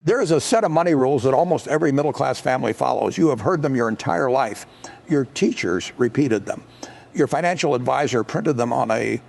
There is a set of money rules that almost every middle-class family follows. You have heard them your entire life. Your teachers repeated them. Your financial advisor printed them on a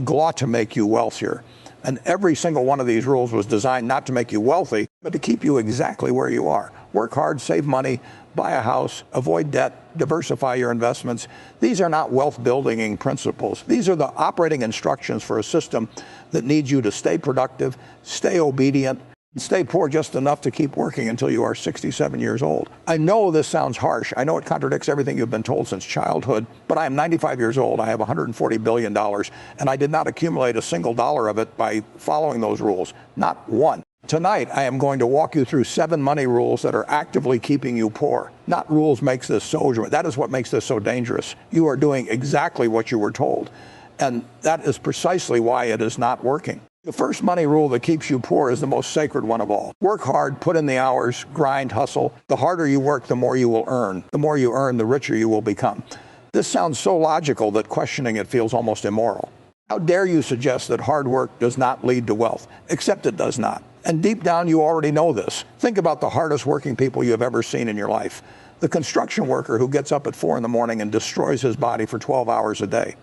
glut to make you wealthier. And every single one of these rules was designed not to make you wealthy, but to keep you exactly where you are. Work hard, save money, buy a house, avoid debt, diversify your investments. These are not wealth-building principles. These are the operating instructions for a system that needs you to stay productive, stay obedient, and stay poor just enough to keep working until you are 67 years old. I know this sounds harsh. I know it contradicts everything you've been told since childhood, but I am 95 years old. I have $140 billion, and I did not accumulate a single dollar of it by following those rules, not one. Tonight, I am going to walk you through 7 money rules that are actively keeping you poor. Not rules makes this so, that is what makes this so dangerous. You are doing exactly what you were told, and that is precisely why it is not working. The first money rule that keeps you poor is the most sacred one of all. Work hard, put in the hours, grind, hustle. The harder you work, the more you will earn. The more you earn, the richer you will become. This sounds so logical that questioning it feels almost immoral. How dare you suggest that hard work does not lead to wealth? Except it does not. And deep down, you already know this. Think about the hardest working people you have ever seen in your life. The construction worker who gets up at 4 in the morning and destroys his body for 12 hours a day.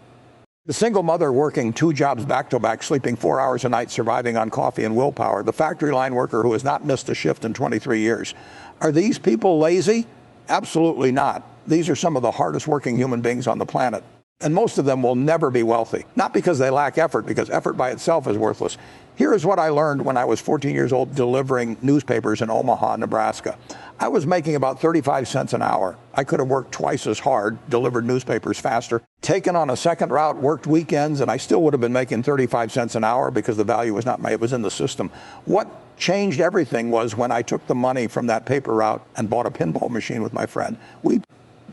The single mother working 2 jobs back-to-back, sleeping 4 hours a night, surviving on coffee and willpower. The factory line worker who has not missed a shift in 23 years. Are these people lazy? Absolutely not. These are some of the hardest working human beings on the planet. And most of them will never be wealthy. Not because they lack effort, because effort by itself is worthless. Here is what I learned when I was 14 years old delivering newspapers in Omaha, Nebraska. I was making about 35 cents an hour. I could have worked twice as hard, delivered newspapers faster, taken on a second route, worked weekends, and I still would have been making 35 cents an hour because the value was not it was in the system. What changed everything was when I took the money from that paper route and bought a pinball machine with my friend. We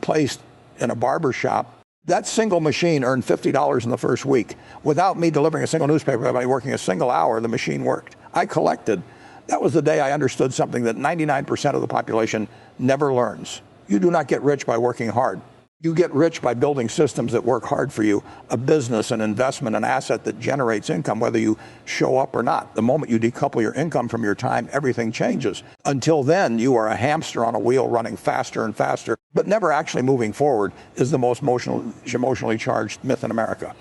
placed in a barber shop. That single machine earned $50 in the first week. Without me delivering a single newspaper, without me working a single hour, the machine worked. I collected. That was the day I understood something that 99% of the population never learns. You do not get rich by working hard. You get rich by building systems that work hard for you, a business, an investment, an asset that generates income, whether you show up or not. The moment you decouple your income from your time, everything changes. Until then, you are a hamster on a wheel running faster and faster, but never actually moving forward is the most emotionally charged myth in America.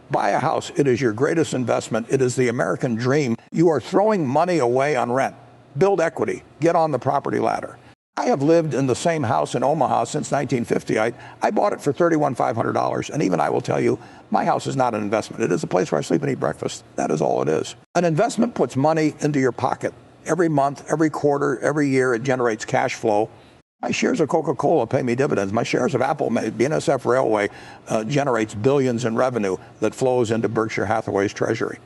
Buy a house. It is your greatest investment. It is the American dream. You are throwing money away on rent. Build equity. Get on the property ladder. I have lived in the same house in Omaha since 1950. I bought it for $31,500, and even I will tell you, my house is not an investment. It is a place where I sleep and eat breakfast. That is all it is. An investment puts money into your pocket. Every month, every quarter, every year, it generates cash flow. My shares of Coca-Cola pay me dividends. My shares of Apple, BNSF Railway, generates billions in revenue that flows into Berkshire Hathaway's treasury.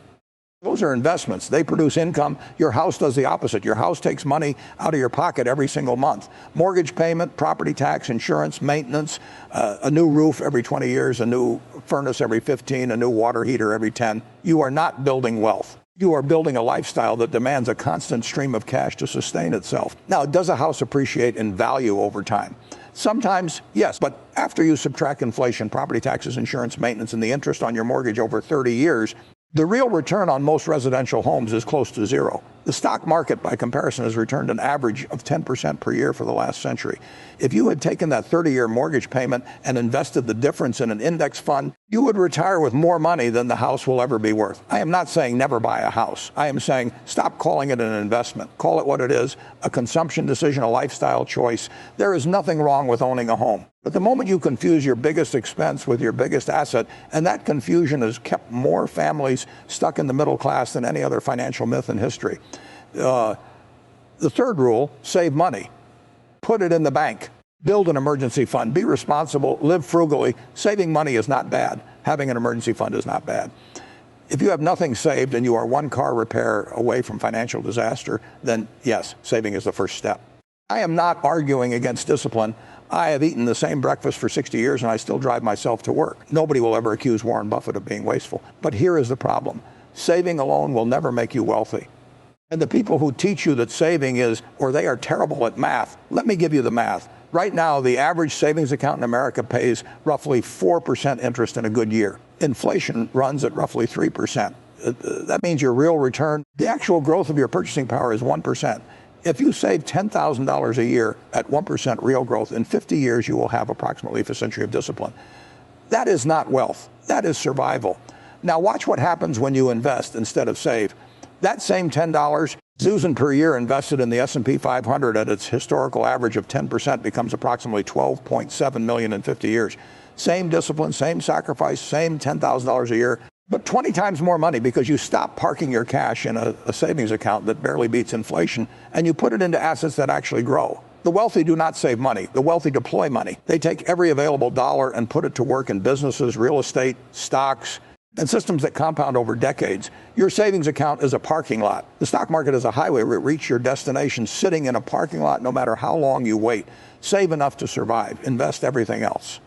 Those are investments. They produce income. Your house does the opposite. Your house takes money out of your pocket every single month. Mortgage payment, property tax, insurance, maintenance, a new roof every 20 years, a new furnace every 15, a new water heater every 10. You are not building wealth. You are building a lifestyle that demands a constant stream of cash to sustain itself. Now, does a house appreciate in value over time? Sometimes, yes, but after you subtract inflation, property taxes, insurance, maintenance, and the interest on your mortgage over 30 years, the real return on most residential homes is close to zero. The stock market, by comparison, has returned an average of 10% per year for the last century. If you had taken that 30-year mortgage payment and invested the difference in an index fund, you would retire with more money than the house will ever be worth. I am not saying never buy a house. I am saying stop calling it an investment. Call it what it is, a consumption decision, a lifestyle choice. There is nothing wrong with owning a home. But the moment you confuse your biggest expense with your biggest asset, and that confusion has kept more families stuck in the middle class than any other financial myth in history. The third rule, save money. Put it in the bank. Build an emergency fund. Be responsible. Live frugally. Saving money is not bad. Having an emergency fund is not bad. If you have nothing saved and you are one car repair away from financial disaster, then yes, saving is the first step. I am not arguing against discipline. I have eaten the same breakfast for 60 years and I still drive myself to work. Nobody will ever accuse Warren Buffett of being wasteful. But here is the problem. Saving alone will never make you wealthy. And the people who teach you that saving is, or they are terrible at math, let me give you the math. Right now, the average savings account in America pays roughly 4% interest in a good year. Inflation runs at roughly 3%. That means your real return, the actual growth of your purchasing power is 1%. If you save $10,000 a year at 1% real growth, in 50 years you will have approximately a century of discipline. That is not wealth. That is survival. Now watch what happens when you invest instead of save. That same $10, Susan per year invested in the S&P 500 at its historical average of 10% becomes approximately $12.7 million in 50 years. Same discipline, same sacrifice, same $10,000 a year, but 20 times more money because you stop parking your cash in a savings account that barely beats inflation and you put it into assets that actually grow. The wealthy do not save money. The wealthy deploy money. They take every available dollar and put it to work in businesses, real estate, stocks, and systems that compound over decades. Your savings account is a parking lot. The stock market is a highway where you reach your destination sitting in a parking lot no matter how long you wait. Save enough to survive. Invest everything else.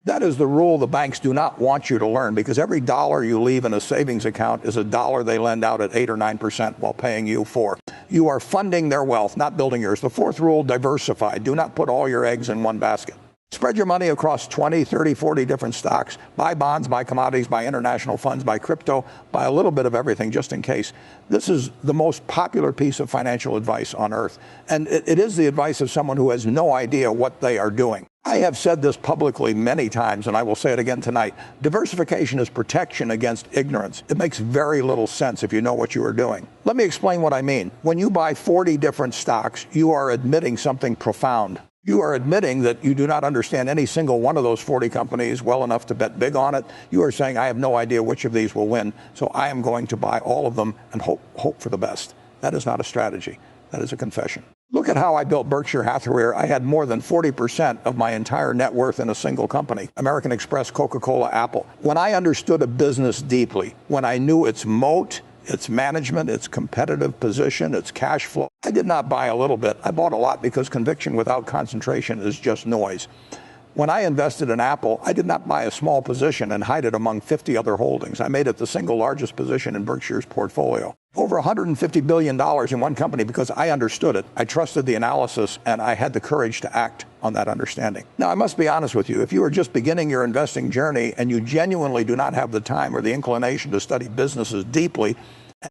That is the rule the banks do not want you to learn, because every dollar you leave in a savings account is a dollar they lend out at 8 or 9% while paying you 4. You are funding their wealth, not building yours. The fourth rule, diversify. Do not put all your eggs in one basket. Spread your money across 20, 30, 40 different stocks. Buy bonds, buy commodities, buy international funds, buy crypto, buy a little bit of everything just in case. This is the most popular piece of financial advice on earth. And it is the advice of someone who has no idea what they are doing. I have said this publicly many times, and I will say it again tonight. Diversification is protection against ignorance. It makes very little sense if you know what you are doing. Let me explain what I mean. When you buy 40 different stocks, you are admitting something profound. You are admitting that you do not understand any single one of those 40 companies well enough to bet big on it. You are saying, I have no idea which of these will win, so I am going to buy all of them and hope for the best. That is not a strategy. That is a confession. Look at how I built Berkshire Hathaway. I had more than 40% of my entire net worth in a single company, American Express, Coca-Cola, Apple. When I understood a business deeply, when I knew its moat, its management, its competitive position, its cash flow, I did not buy a little bit. I bought a lot because conviction without concentration is just noise. When I invested in Apple, I did not buy a small position and hide it among 50 other holdings. I made it the single largest position in Berkshire's portfolio. Over $150 billion in one company because I understood it. I trusted the analysis, and I had the courage to act on that understanding. Now, I must be honest with you. If you are just beginning your investing journey and you genuinely do not have the time or the inclination to study businesses deeply,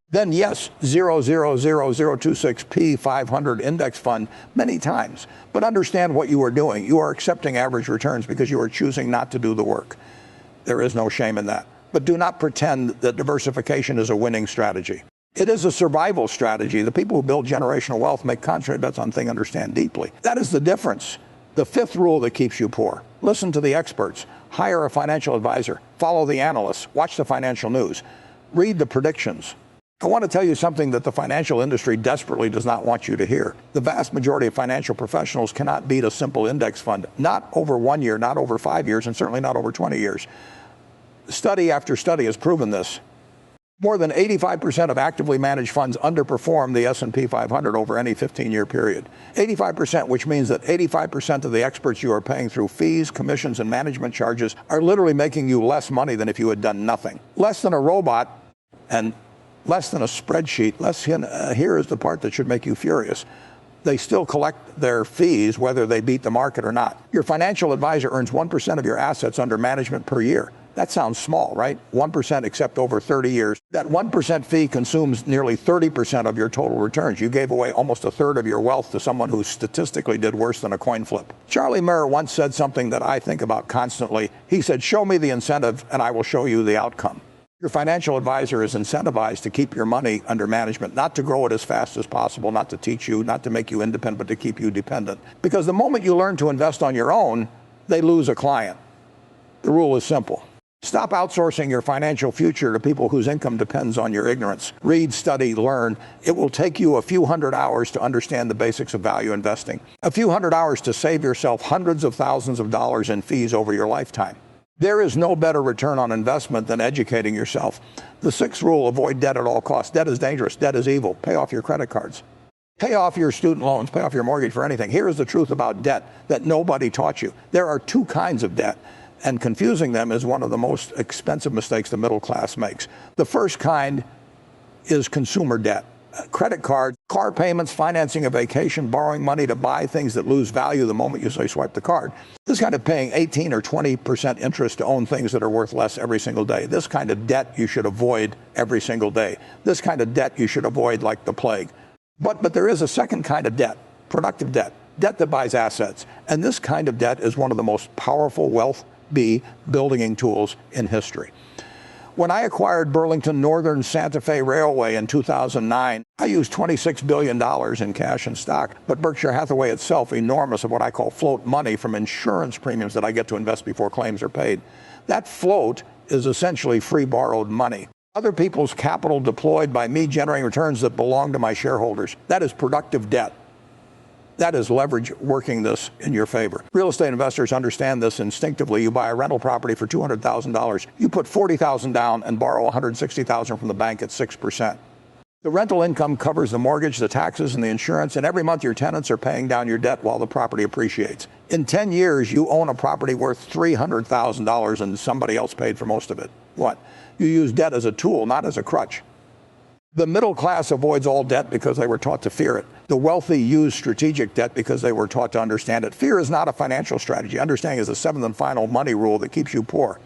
then yes, 0.00026 500 index fund many times. But understand what you are doing. You are accepting average returns because you are choosing not to do the work. There is no shame in that. But do not pretend that diversification is a winning strategy. It is a survival strategy. The people who build generational wealth make contrary bets on things understand deeply. That is the difference. The fifth rule that keeps you poor. Listen to the experts. Hire a financial advisor. Follow the analysts. Watch the financial news. Read the predictions. I want to tell you something that the financial industry desperately does not want you to hear. The vast majority of financial professionals cannot beat a simple index fund. Not over 1 year, not over 5 years, and certainly not over 20 years. Study after study has proven this. More than 85% of actively managed funds underperform the S&P 500 over any 15-year period. 85%, which means that 85% of the experts you are paying through fees, commissions, and management charges are literally making you less money than if you had done nothing. Less than a robot and less than a spreadsheet. Here is the part that should make you furious. They still collect their fees whether they beat the market or not. Your financial advisor earns 1% of your assets under management per year. That sounds small, right? 1% except over 30 years. That 1% fee consumes nearly 30% of your total returns. You gave away almost a third of your wealth to someone who statistically did worse than a coin flip. Charlie Munger once said something that I think about constantly. He said, show me the incentive and I will show you the outcome. Your financial advisor is incentivized to keep your money under management, not to grow it as fast as possible, not to teach you, not to make you independent, but to keep you dependent. Because the moment you learn to invest on your own, they lose a client. The rule is simple. Stop outsourcing your financial future to people whose income depends on your ignorance. Read, study, learn. It will take you a few hundred hours to understand the basics of value investing. A few hundred hours to save yourself hundreds of thousands of dollars in fees over your lifetime. There is no better return on investment than educating yourself. The sixth rule, avoid debt at all costs. Debt is dangerous. Debt is evil. Pay off your credit cards. Pay off your student loans. Pay off your mortgage for anything. Here is the truth about debt that nobody taught you. There are two kinds of debt, and confusing them is one of the most expensive mistakes the middle class makes. The first kind is consumer debt. Credit cards, car payments, financing a vacation, borrowing money to buy things that lose value the moment you say swipe the card. This kind of paying 18 or 20% interest to own things that are worth less every single day. This kind of debt you should avoid every single day. This kind of debt you should avoid like the plague. But there is a second kind of debt, productive debt that buys assets. And this kind of debt is one of the most powerful wealth building tools in history. When I acquired Burlington Northern Santa Fe Railway in 2009, I used $26 billion in cash and stock, but Berkshire Hathaway itself, enormous of what I call float money from insurance premiums that I get to invest before claims are paid. That float is essentially free borrowed money. Other people's capital deployed by me generating returns that belong to my shareholders. That is productive debt. That is leverage working this in your favor. Real estate investors understand this instinctively. You buy a rental property for $200,000. You put $40,000 down and borrow $160,000 from the bank at 6%. The rental income covers the mortgage, the taxes, and the insurance, and every month your tenants are paying down your debt while the property appreciates. In 10 years, you own a property worth $300,000 and somebody else paid for most of it. What? You use debt as a tool, not as a crutch. The middle class avoids all debt because they were taught to fear it. The wealthy use strategic debt because they were taught to understand it. Fear is not a financial strategy. Understanding is the seventh and final money rule that keeps you poor.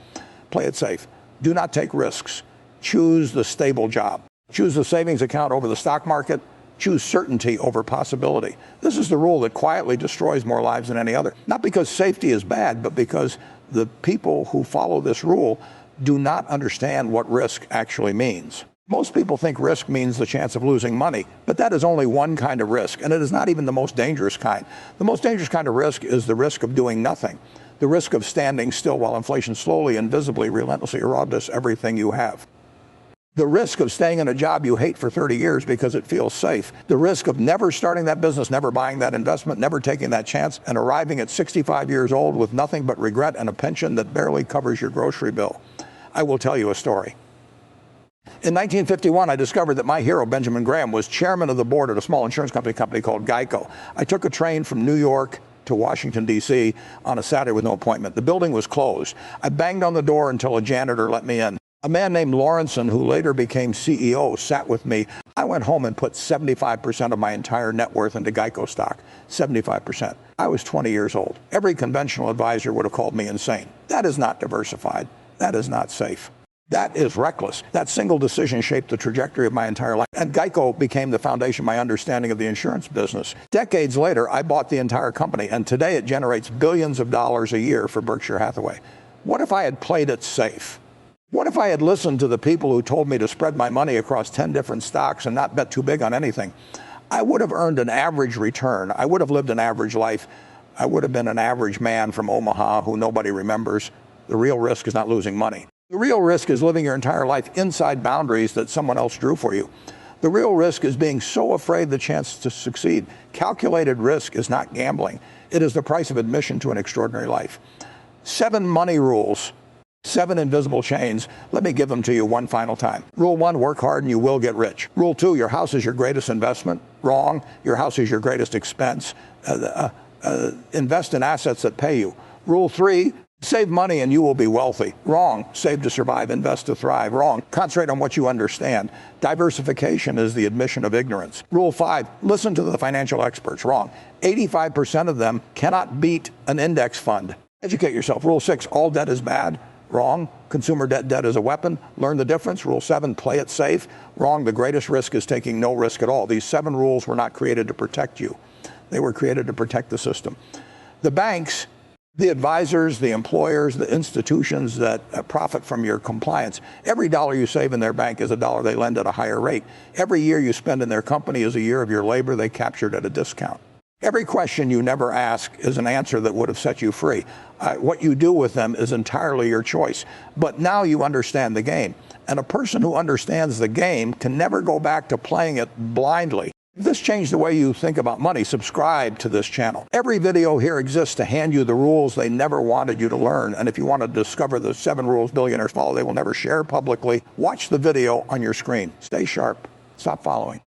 Play it safe. Do not take risks. Choose the stable job. Choose the savings account over the stock market. Choose certainty over possibility. This is the rule that quietly destroys more lives than any other. Not because safety is bad, but because the people who follow this rule do not understand what risk actually means. Most people think risk means the chance of losing money, but that is only one kind of risk, and it is not even the most dangerous kind. The most dangerous kind of risk is the risk of doing nothing, the risk of standing still while inflation slowly and visibly, relentlessly erodes everything you have. The risk of staying in a job you hate for 30 years because it feels safe. The risk of never starting that business, never buying that investment, never taking that chance, and arriving at 65 years old with nothing but regret and a pension that barely covers your grocery bill. I will tell you a story. In 1951, I discovered that my hero, Benjamin Graham, was chairman of the board at a small insurance company called Geico. I took a train from New York to Washington, D.C. on a Saturday with no appointment. The building was closed. I banged on the door until a janitor let me in. A man named Lawrenson, who later became CEO, sat with me. I went home and put 75% of my entire net worth into Geico stock. 75%. I was 20 years old. Every conventional advisor would have called me insane. That is not diversified. That is not safe. That is reckless. That single decision shaped the trajectory of my entire life. And Geico became the foundation of my understanding of the insurance business. Decades later, I bought the entire company, and today it generates billions of dollars a year for Berkshire Hathaway. What if I had played it safe? What if I had listened to the people who told me to spread my money across 10 different stocks and not bet too big on anything? I would have earned an average return. I would have lived an average life. I would have been an average man from Omaha who nobody remembers. The real risk is not losing money. The real risk is living your entire life inside boundaries that someone else drew for you. The real risk is being so afraid of the chance to succeed. Calculated risk is not gambling. It is the price of admission to an extraordinary life. 7 money rules, 7 invisible chains. Let me give them to you one final time. Rule 1, work hard and you will get rich. Rule 2, your house is your greatest investment. Wrong. Your house is your greatest expense. Invest in assets that pay you. Rule 3, save money and you will be wealthy. Wrong. Save to survive, invest to thrive. Wrong. Concentrate on what you understand. Diversification is the admission of ignorance. Rule 5, listen to the financial experts. Wrong. 85% of them cannot beat an index fund. Educate yourself. Rule 6, all debt is bad. Wrong. Consumer debt is a weapon. Learn the difference. Rule 7, play it safe. Wrong. The greatest risk is taking no risk at all. These 7 rules were not created to protect you. They were created to protect the system. The banks, the advisors, the employers, the institutions that profit from your compliance. Every dollar you save in their bank is a dollar they lend at a higher rate. Every year you spend in their company is a year of your labor they captured at a discount. Every question you never ask is an answer that would have set you free. What you do with them is entirely your choice. But now you understand the game. And a person who understands the game can never go back to playing it blindly. If this changed the way you think about money, subscribe to this channel. Every video here exists to hand you the rules they never wanted you to learn. And if you want to discover the 7 rules billionaires follow they will never share publicly, watch the video on your screen. Stay sharp. Stop following.